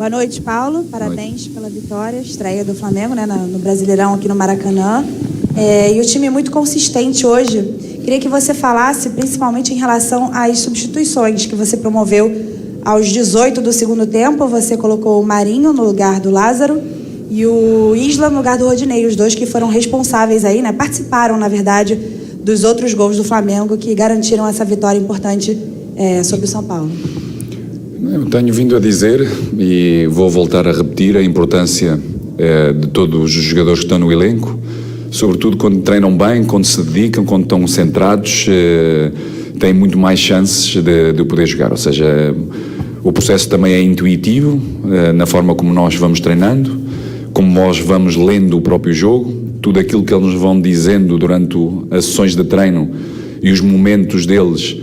Boa noite, Paulo. Parabéns pela vitória, estreia do Flamengo, né, no Brasileirão aqui no Maracanã. E o time é muito consistente hoje. Queria que você falasse, principalmente em relação às substituições que você promoveu aos 18 do segundo tempo. Você colocou o Marinho no lugar do Lázaro e o Isla no lugar do Rodinei, os dois que foram responsáveis aí, né, participaram, na verdade, dos outros gols do Flamengo que garantiram essa vitória importante sobre o São Paulo. Eu tenho vindo a dizer, e vou voltar a repetir, a importância de todos os jogadores que estão no elenco, sobretudo quando treinam bem, quando se dedicam, quando estão centrados, têm muito mais chances de poder jogar. Ou seja, o processo também é intuitivo, na forma como nós vamos treinando, como nós vamos lendo o próprio jogo, tudo aquilo que eles nos vão dizendo durante as sessões de treino e os momentos deles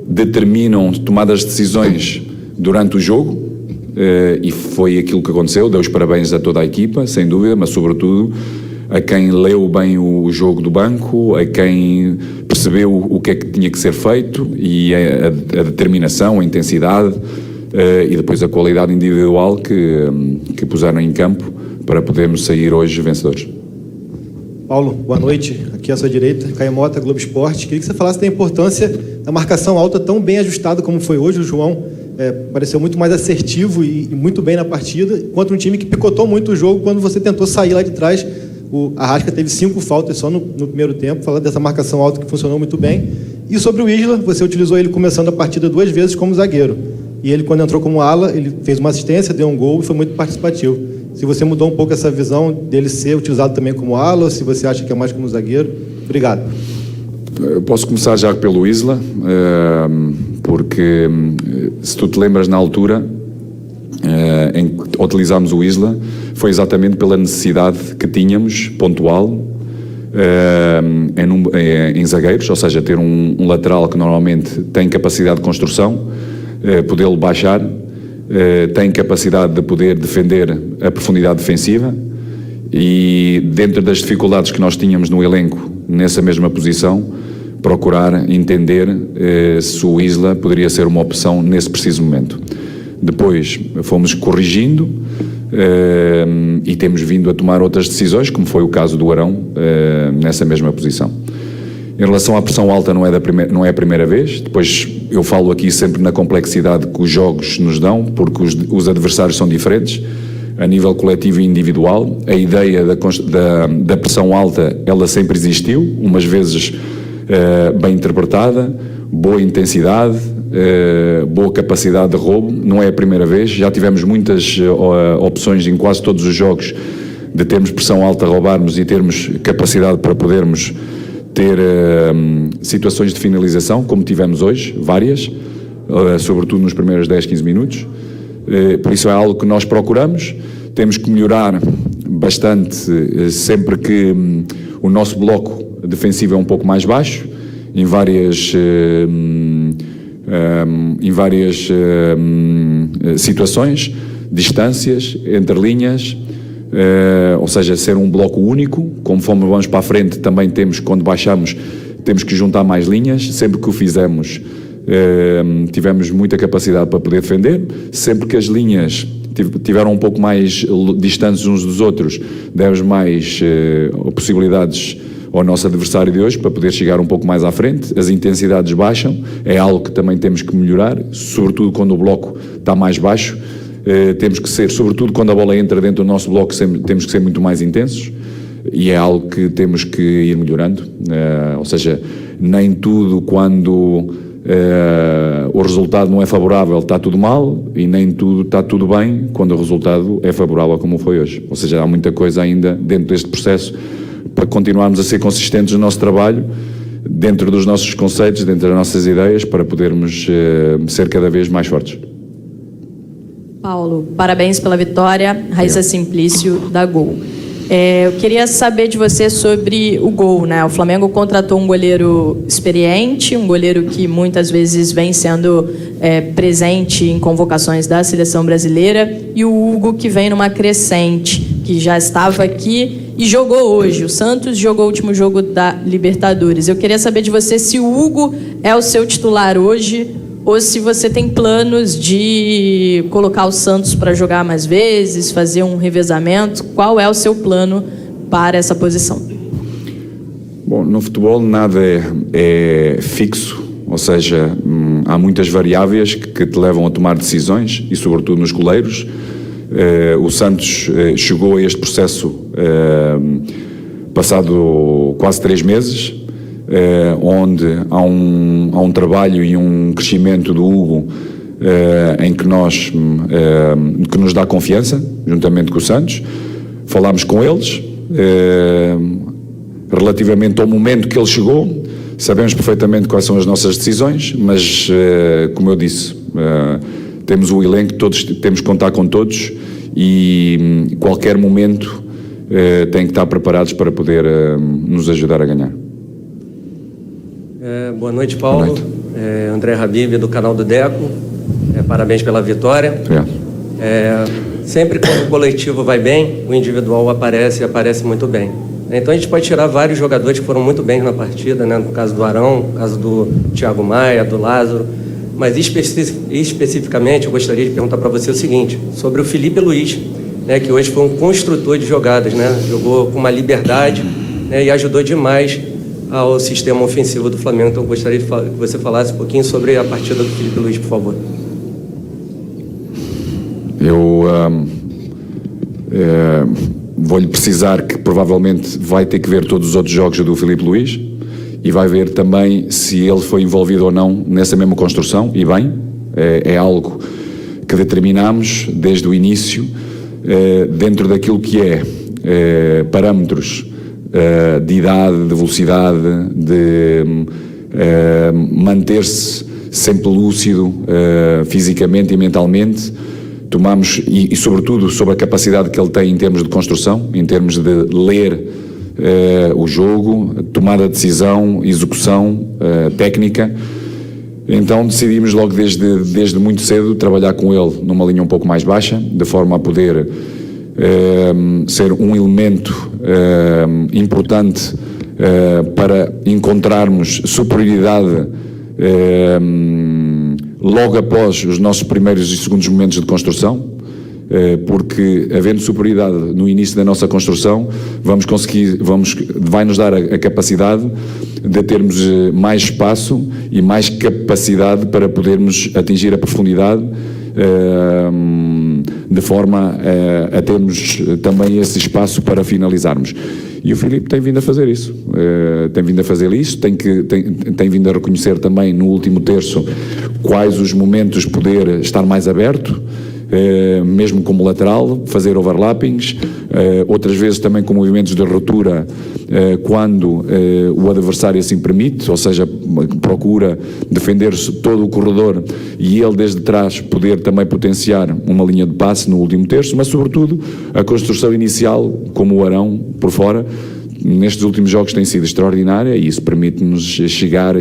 determinam tomadas de decisões durante o jogo, e foi aquilo que aconteceu. Dei os parabéns a toda a equipa, sem dúvida, mas sobretudo a quem leu bem o jogo do banco, a quem percebeu o que é que tinha que ser feito, e a determinação, a intensidade e depois a qualidade individual que puseram em campo para podermos sair hoje vencedores. Paulo, boa noite. Aqui à sua direita, Caio Mota, Globo Esporte. Queria que você falasse da importância da marcação alta tão bem ajustada como foi hoje. O João pareceu muito mais assertivo e muito bem na partida, contra um time que picotou muito o jogo quando você tentou sair lá de trás. O Arrasca teve 5 faltas só no primeiro tempo, falando dessa marcação alta que funcionou muito bem. E sobre o Isla, você utilizou ele começando a partida 2 vezes como zagueiro. E ele, quando entrou como ala, ele fez uma assistência, deu um gol e foi muito participativo. Se você mudou um pouco essa visão dele ser utilizado também como ala, ou se você acha que é mais como zagueiro. Obrigado. Eu posso começar já pelo Isla, porque se tu te lembras, na altura em que utilizámos o Isla, foi exatamente pela necessidade que tínhamos, pontual, em zagueiros, ou seja, ter um lateral que normalmente tem capacidade de construção, podê-lo baixar, tem capacidade de poder defender a profundidade defensiva, e dentro das dificuldades que nós tínhamos no elenco nessa mesma posição, procurar entender se o Isla poderia ser uma opção nesse preciso momento. Depois fomos corrigindo e temos vindo a tomar outras decisões, como foi o caso do Arão, nessa mesma posição. Em relação à pressão alta, não é a primeira vez. Depois eu falo aqui sempre na complexidade que os jogos nos dão, porque os adversários são diferentes, a nível coletivo e individual. A ideia da pressão alta, ela sempre existiu, umas vezes bem interpretada, boa intensidade, boa capacidade de roubo. Não é a primeira vez, já tivemos muitas opções em quase todos os jogos de termos pressão alta, roubarmos e termos capacidade para podermos ter situações de finalização, como tivemos hoje, várias, sobretudo nos primeiros 10, 15 minutos. Por isso é algo que nós procuramos. Temos que melhorar bastante sempre que o nosso bloco defensivo é um pouco mais baixo, em várias situações, distâncias, entre linhas, ou seja, ser um bloco único. Conforme vamos para a frente, também quando baixamos, temos que juntar mais linhas. Sempre que o fizemos, tivemos muita capacidade para poder defender. Sempre que as linhas tiveram um pouco mais distantes uns dos outros, demos mais possibilidades ao nosso adversário de hoje para poder chegar um pouco mais à frente. As intensidades baixam, é algo que também temos que melhorar, sobretudo quando o bloco está mais baixo. Temos que ser, sobretudo quando a bola entra dentro do nosso bloco, temos que ser muito mais intensos, e é algo que temos que ir melhorando. Ou seja, nem tudo quando o resultado não é favorável está tudo mal, e nem tudo está tudo bem quando o resultado é favorável, como foi hoje. Ou seja, há muita coisa ainda dentro deste processo para continuarmos a ser consistentes no nosso trabalho, dentro dos nossos conceitos, dentro das nossas ideias, para podermos ser cada vez mais fortes. Paulo, parabéns pela vitória. Raíssa Simplício, da Gol. Eu queria saber de você sobre o gol, né? O Flamengo contratou um goleiro experiente, um goleiro que muitas vezes vem sendo presente em convocações da seleção brasileira, e o Hugo, que vem numa crescente, que já estava aqui e jogou hoje. O Santos jogou o último jogo da Libertadores. Eu queria saber de você se o Hugo é o seu titular hoje ou se você tem planos de colocar o Santos para jogar mais vezes, fazer um revezamento. Qual é o seu plano para essa posição? Bom, no futebol nada é fixo, ou seja, há muitas variáveis que te levam a tomar decisões, e sobretudo nos goleiros. O Santos chegou a este processo passado quase 3 meses, onde há um trabalho e um crescimento do Hugo em que que nos dá confiança, juntamente com o Santos. Falámos com eles relativamente ao momento que ele chegou. Sabemos perfeitamente quais são as nossas decisões, mas como eu disse, temos o elenco, temos que contar com todos, e qualquer momento têm que estar preparados para poder nos ajudar a ganhar. Boa noite, Paulo. Boa noite. André Habib, do canal do Deco. Parabéns pela vitória. Sempre quando o coletivo vai bem, o individual aparece muito bem. Então a gente pode tirar vários jogadores que foram muito bem na partida, né? No caso do Arão, no caso do Thiago Maia, do Lázaro. Mas especificamente eu gostaria de perguntar para você o seguinte, sobre o Felipe Luiz, né? Que hoje foi um construtor de jogadas, né? Jogou com uma liberdade, né? E ajudou demais ao sistema ofensivo do Flamengo. Então eu gostaria que você falasse um pouquinho sobre a partida do Felipe Luiz, por favor. Vou-lhe precisar que provavelmente vai ter que ver todos os outros jogos do Felipe Luiz e vai ver também se ele foi envolvido ou não nessa mesma construção, e bem, é algo que determinamos desde o início, dentro daquilo que parâmetros de idade, de velocidade, de manter-se sempre lúcido fisicamente e mentalmente. Tomamos, e sobretudo sobre a capacidade que ele tem em termos de construção, em termos de ler o jogo, tomada de decisão, execução técnica. Então decidimos logo desde muito cedo trabalhar com ele numa linha um pouco mais baixa, de forma a poder ser um elemento importante para encontrarmos superioridade logo após os nossos primeiros e segundos momentos de construção, porque havendo superioridade no início da nossa construção, vai-nos dar a capacidade de termos mais espaço e mais capacidade para podermos atingir a profundidade, de forma a termos também esse espaço para finalizarmos. E o Filipe tem vindo a fazer isso, tem vindo a reconhecer também no último terço quais os momentos poder estar mais aberto, mesmo como lateral, fazer overlappings, outras vezes também com movimentos de ruptura, quando o adversário assim permite, ou seja, procura defender-se todo o corredor e ele desde trás poder também potenciar uma linha de passe no último terço, mas sobretudo a construção inicial, como o Arão por fora, nestes últimos jogos tem sido extraordinária, e isso permite-nos chegar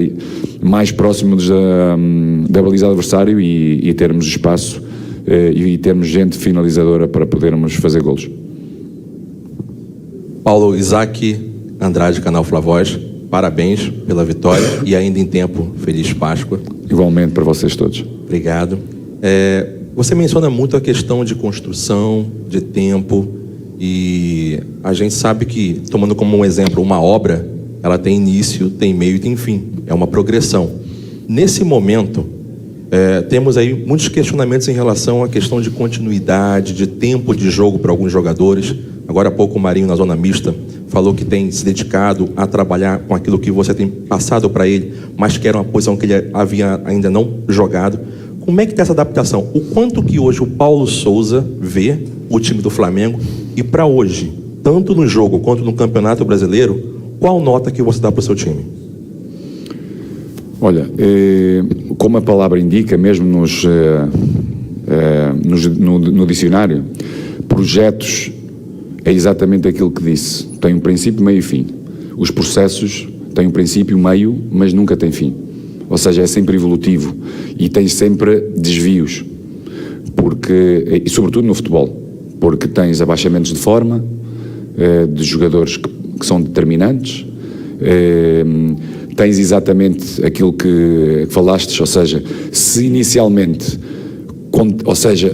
mais próximos da baliza do adversário e termos espaço e termos gente finalizadora para podermos fazer golos. Paulo, Isaac Andrade, canal Flavoz, parabéns pela vitória e ainda em tempo, feliz Páscoa. Igualmente para vocês todos. Obrigado. Você menciona muito a questão de construção, de tempo, e a gente sabe que, tomando como um exemplo uma obra, ela tem início, tem meio e tem fim, é uma progressão. Nesse momento, temos aí muitos questionamentos em relação à questão de continuidade, de tempo de jogo para alguns jogadores. Agora há pouco o Marinho, na zona mista, falou que tem se dedicado a trabalhar com aquilo que você tem passado para ele, mas que era uma posição que ele havia ainda não jogado. Como é que está essa adaptação? O quanto que hoje o Paulo Souza vê o time do Flamengo, e para hoje, tanto no jogo quanto no Campeonato Brasileiro, qual nota que você dá para o seu time? Olha, como a palavra indica, mesmo no dicionário, projetos é exatamente aquilo que disse. Tem um princípio, meio e fim. Os processos têm um princípio, meio, mas nunca têm fim. Ou seja, é sempre evolutivo e tem sempre desvios. E sobretudo no futebol, porque tens abaixamentos de forma, de jogadores que são determinantes, tens exatamente aquilo que falaste, ou seja, se inicialmente, ou seja,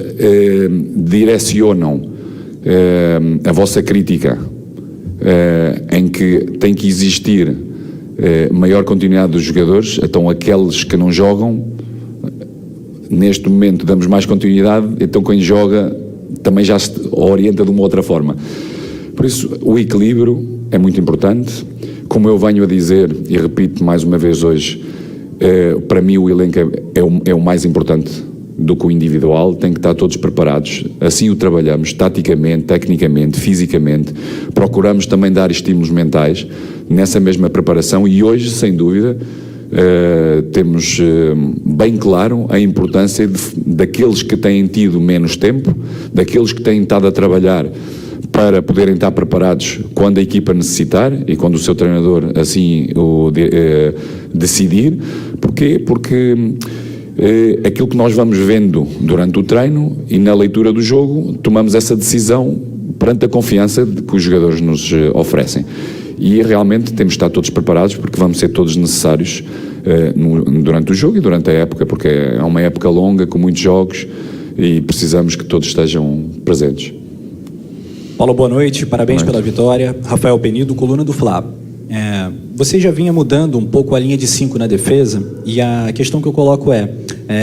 direcionam a vossa crítica em que tem que existir maior continuidade dos jogadores, então aqueles que não jogam, neste momento damos mais continuidade, então quem joga também já se orienta de uma outra forma. Por isso, o equilíbrio é muito importante. Como eu venho a dizer, e repito mais uma vez hoje, para mim o elenco é o mais importante do que o individual, tem que estar todos preparados, assim o trabalhamos, taticamente, tecnicamente, fisicamente, procuramos também dar estímulos mentais nessa mesma preparação e hoje, sem dúvida, temos bem claro a importância daqueles que têm tido menos tempo, daqueles que têm estado a trabalhar para poderem estar preparados quando a equipa necessitar e quando o seu treinador assim o decidir. Porquê? Porque aquilo que nós vamos vendo durante o treino e na leitura do jogo, tomamos essa decisão perante a confiança que os jogadores nos oferecem. E realmente temos de estar todos preparados porque vamos ser todos necessários durante o jogo e durante a época, porque é uma época longa, com muitos jogos e precisamos que todos estejam presentes. Paulo, boa noite, parabéns pela vitória. Rafael Penido, coluna do Fla. Você já vinha mudando um pouco a linha de 5 na defesa e a questão que eu coloco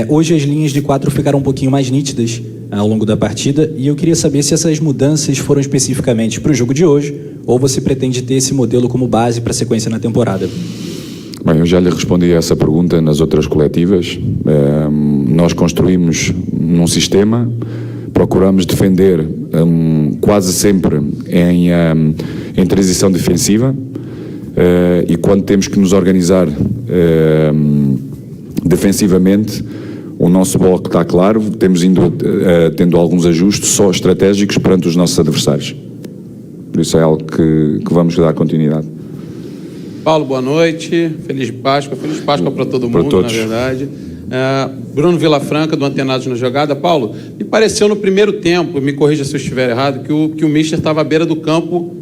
hoje as linhas de 4 ficaram um pouquinho mais nítidas ao longo da partida e eu queria saber se essas mudanças foram especificamente para o jogo de hoje ou você pretende ter esse modelo como base para a sequência na temporada. Bem, eu já lhe respondi a essa pergunta nas outras coletivas. Nós construímos num sistema, procuramos defender quase sempre em transição defensiva e quando temos que nos organizar defensivamente, o nosso bloco está claro, temos tendo alguns ajustes só estratégicos perante os nossos adversários. Por isso é algo que vamos dar continuidade. Paulo, boa noite, Feliz Páscoa para todo mundo, todos. Na verdade. Bruno Vilafranca, do Antenados na Jogada. Paulo, me pareceu no primeiro tempo, me corrija se eu estiver errado, que o Mister estava à beira do campo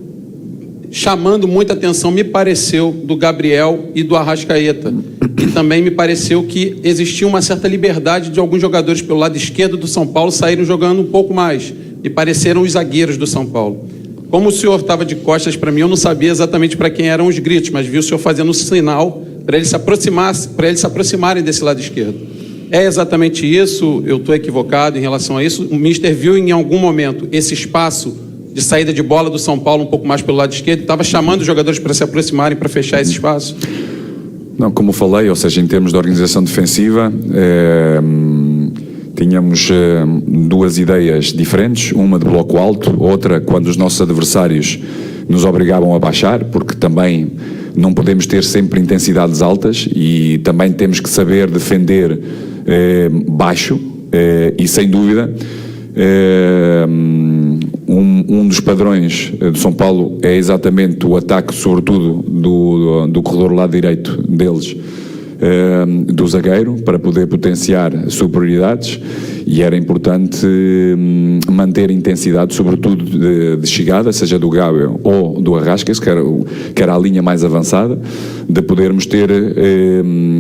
chamando muita atenção, me pareceu, do Gabriel e do Arrascaeta. E também me pareceu que existia uma certa liberdade de alguns jogadores pelo lado esquerdo do São Paulo saírem jogando um pouco mais. Me pareceram os zagueiros do São Paulo. Como o senhor estava de costas para mim, eu não sabia exatamente para quem eram os gritos, mas vi o senhor fazendo um sinal para eles se aproximarem desse lado esquerdo. É exatamente isso? Eu estou equivocado em relação a isso? O Mister viu em algum momento esse espaço de saída de bola do São Paulo um pouco mais pelo lado esquerdo, estava chamando os jogadores para se aproximarem, para fechar esse espaço? Não, como falei, ou seja, em termos de organização defensiva, tínhamos duas ideias diferentes, uma de bloco alto, outra quando os nossos adversários nos obrigavam a baixar, porque também não podemos ter sempre intensidades altas e também temos que saber defender baixo e sem dúvida um dos padrões do São Paulo é exatamente o ataque, sobretudo do corredor lado direito deles, do zagueiro, para poder potenciar superioridades, e era importante manter intensidade, sobretudo de chegada, seja do Gabriel ou do Arrascas, que era a linha mais avançada, de podermos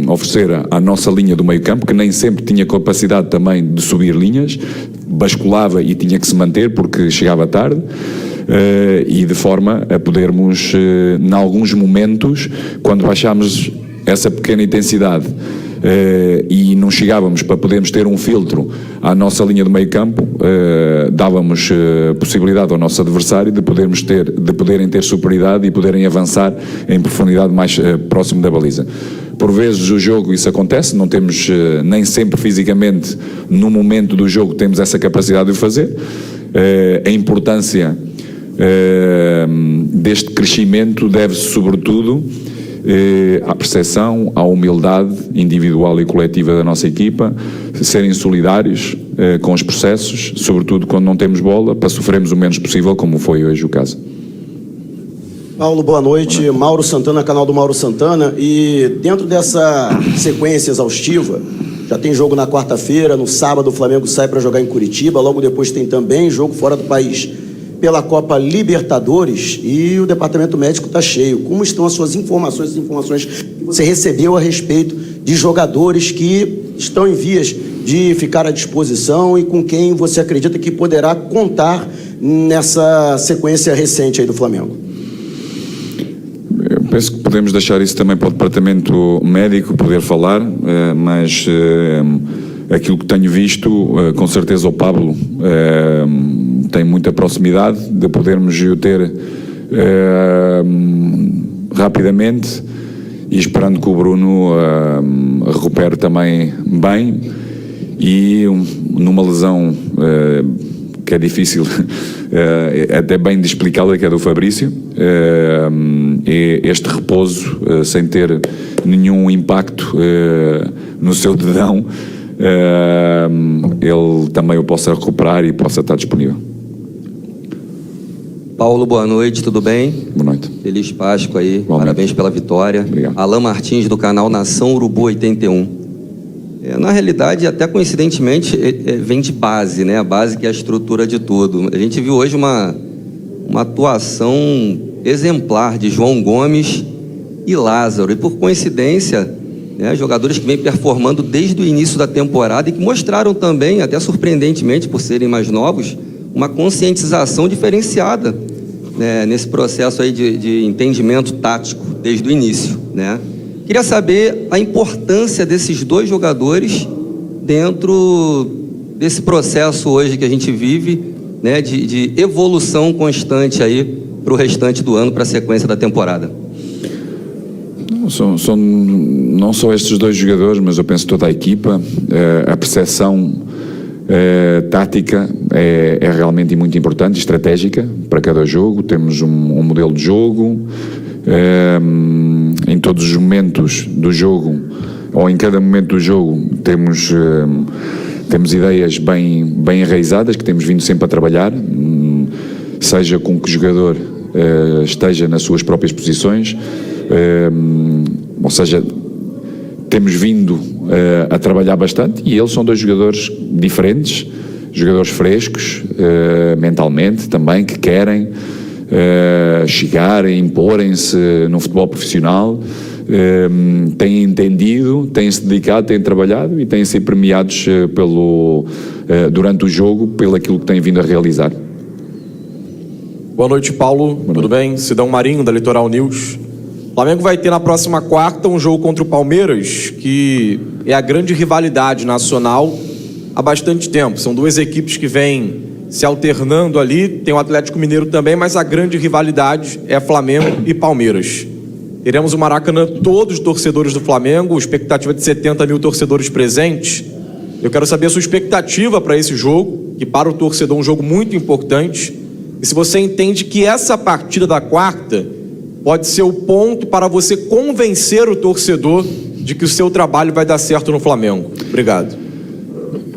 oferecer à nossa linha do meio campo, que nem sempre tinha capacidade também de subir linhas, basculava e tinha que se manter porque chegava tarde, e de forma a podermos, em alguns momentos, quando baixámos essa pequena intensidade e não chegávamos para podermos ter um filtro à nossa linha do meio campo, dávamos possibilidade ao nosso adversário de poderem ter superioridade e poderem avançar em profundidade mais próximo da baliza. Por vezes o jogo isso acontece, não temos nem sempre fisicamente no momento do jogo temos essa capacidade de o fazer. A importância deste crescimento deve-se sobretudo à percepção, à humildade individual e coletiva da nossa equipa, serem solidários com os processos, sobretudo quando não temos bola, para sofrermos o menos possível, como foi hoje o caso. Paulo, boa noite. Mauro Santana, canal do Mauro Santana. E dentro dessa sequência exaustiva, já tem jogo na quarta-feira, no sábado o Flamengo sai para jogar em Curitiba, logo depois tem também jogo fora do país. pela Copa Libertadores e o departamento médico está cheio. Como estão as suas informações, as informações que você recebeu a respeito de jogadores que estão em vias de ficar à disposição e com quem você acredita que poderá contar nessa sequência recente aí do Flamengo? Eu penso que podemos deixar isso também para o departamento médico poder falar, mas aquilo que tenho visto, com certeza o Pablo tem muita proximidade de podermos o ter rapidamente e esperando que o Bruno recupere também bem e numa lesão que é difícil até bem de explicá-la, que é do Fabrício, este repouso sem ter nenhum impacto no seu dedão, ele também o possa recuperar e possa estar disponível. Paulo, boa noite, tudo bem? Boa noite. Feliz Páscoa aí, Igualmente. Parabéns pela vitória. Obrigado. Alain Martins, do canal Nação Urubu 81. Na realidade, até coincidentemente, vem de base, né? A base que é a estrutura de tudo. A gente viu hoje uma atuação exemplar de João Gomes e Lázaro. E por coincidência, né, jogadores que vêm performando desde o início da temporada e que mostraram também, até surpreendentemente por serem mais novos, uma conscientização diferenciada, né, nesse processo aí de entendimento tático desde o início, né? Queria saber a importância desses dois jogadores dentro desse processo hoje que a gente vive, né, de evolução constante aí para o restante do ano, para a sequência da temporada. Não só estes dois jogadores, mas eu penso toda a equipa, a percepção tática é realmente muito importante e estratégica para cada jogo. Temos um modelo de jogo, em todos os momentos do jogo, ou em cada momento do jogo, temos ideias bem enraizadas, que temos vindo sempre a trabalhar, seja com que o jogador esteja nas suas próprias posições, ou seja, temos vindo a trabalhar bastante, e eles são dois jogadores diferentes, jogadores frescos, mentalmente também, que querem chegar e imporem-se no futebol profissional, têm entendido, têm-se dedicado, têm trabalhado e têm sido premiados durante o jogo pelo aquilo que têm vindo a realizar. Boa noite, Paulo. Tudo bem? Sidão Marinho, da Litoral News. O Flamengo vai ter na próxima quarta um jogo contra o Palmeiras, que é a grande rivalidade nacional há bastante tempo. São duas equipes que vêm se alternando ali, tem o Atlético Mineiro também, mas a grande rivalidade é Flamengo e Palmeiras. Teremos o Maracanã, todos os torcedores do Flamengo, expectativa de 70 mil torcedores presentes. Eu quero saber a sua expectativa para esse jogo, que para o torcedor é um jogo muito importante, e se você entende que essa partida da quarta pode ser o ponto para você convencer o torcedor de que o seu trabalho vai dar certo no Flamengo. Obrigado.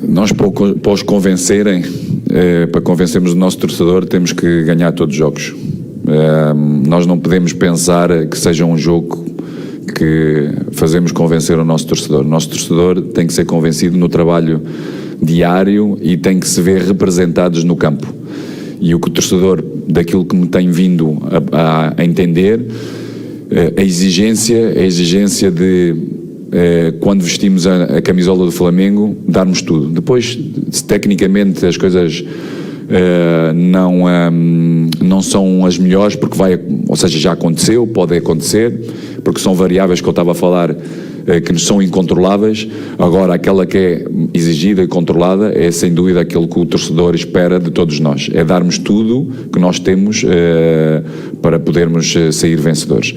Nós, para os convencerem, para convencermos o nosso torcedor, temos que ganhar todos os jogos. Nós não podemos pensar que seja um jogo que fazemos convencer o nosso torcedor. O nosso torcedor tem que ser convencido no trabalho diário e tem que se ver representados no campo. E o que o torcedor, daquilo que me tem vindo a entender, a exigência de, quando vestimos a camisola do Flamengo, darmos tudo. Depois, se tecnicamente as coisas não são as melhores, porque ou seja, já aconteceu, pode acontecer, porque são variáveis que eu estava a falar, que são incontroláveis. Agora, aquela que é exigida e controlada é sem dúvida aquilo que o torcedor espera de todos nós, é darmos tudo que nós temos para podermos sair vencedores.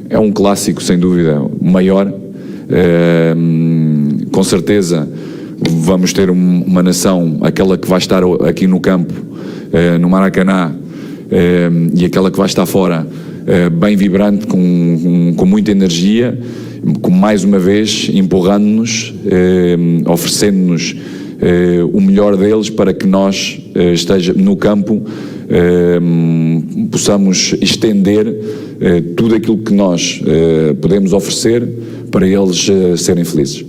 É um clássico, sem dúvida, maior. Com certeza vamos ter uma nação, aquela que vai estar aqui no campo, no Maracanã, e aquela que vai estar fora, bem vibrante, com muita energia, com mais uma vez empurrando-nos, oferecendo-nos o melhor deles para que nós esteja no campo, possamos estender tudo aquilo que nós podemos oferecer para eles serem felizes.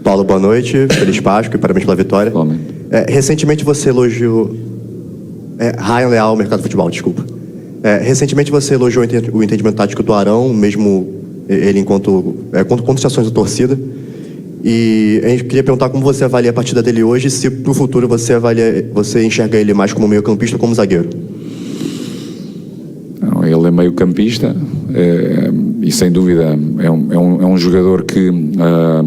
Paulo, boa noite, feliz Páscoa e parabéns pela vitória. Recentemente você elogiou Ryan Leal, Mercado Futebol, desculpa. Recentemente você elogiou o entendimento tático do Arão, mesmo ele enquanto situações da torcida. E a gente queria perguntar como você avalia a partida dele hoje, se para o futuro você enxerga ele mais como meio-campista ou como zagueiro. Ele é meio-campista e, sem dúvida, é um jogador que,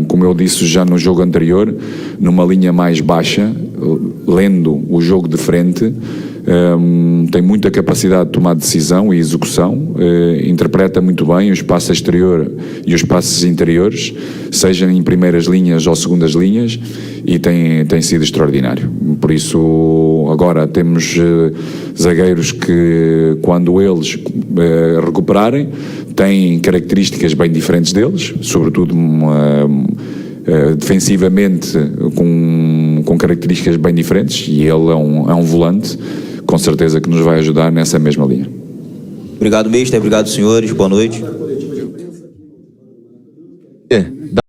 como eu disse já no jogo anterior, numa linha mais baixa, lendo o jogo de frente, tem muita capacidade de tomar decisão e execução, interpreta muito bem o espaço exterior e os espaços interiores, seja em primeiras linhas ou segundas linhas, e tem sido extraordinário. Por isso, agora temos zagueiros que, quando eles recuperarem, têm características bem diferentes deles, sobretudo defensivamente com características bem diferentes, e ele é um volante, com certeza que nos vai ajudar nessa mesma linha. Obrigado, mister. Obrigado, senhores. Boa noite.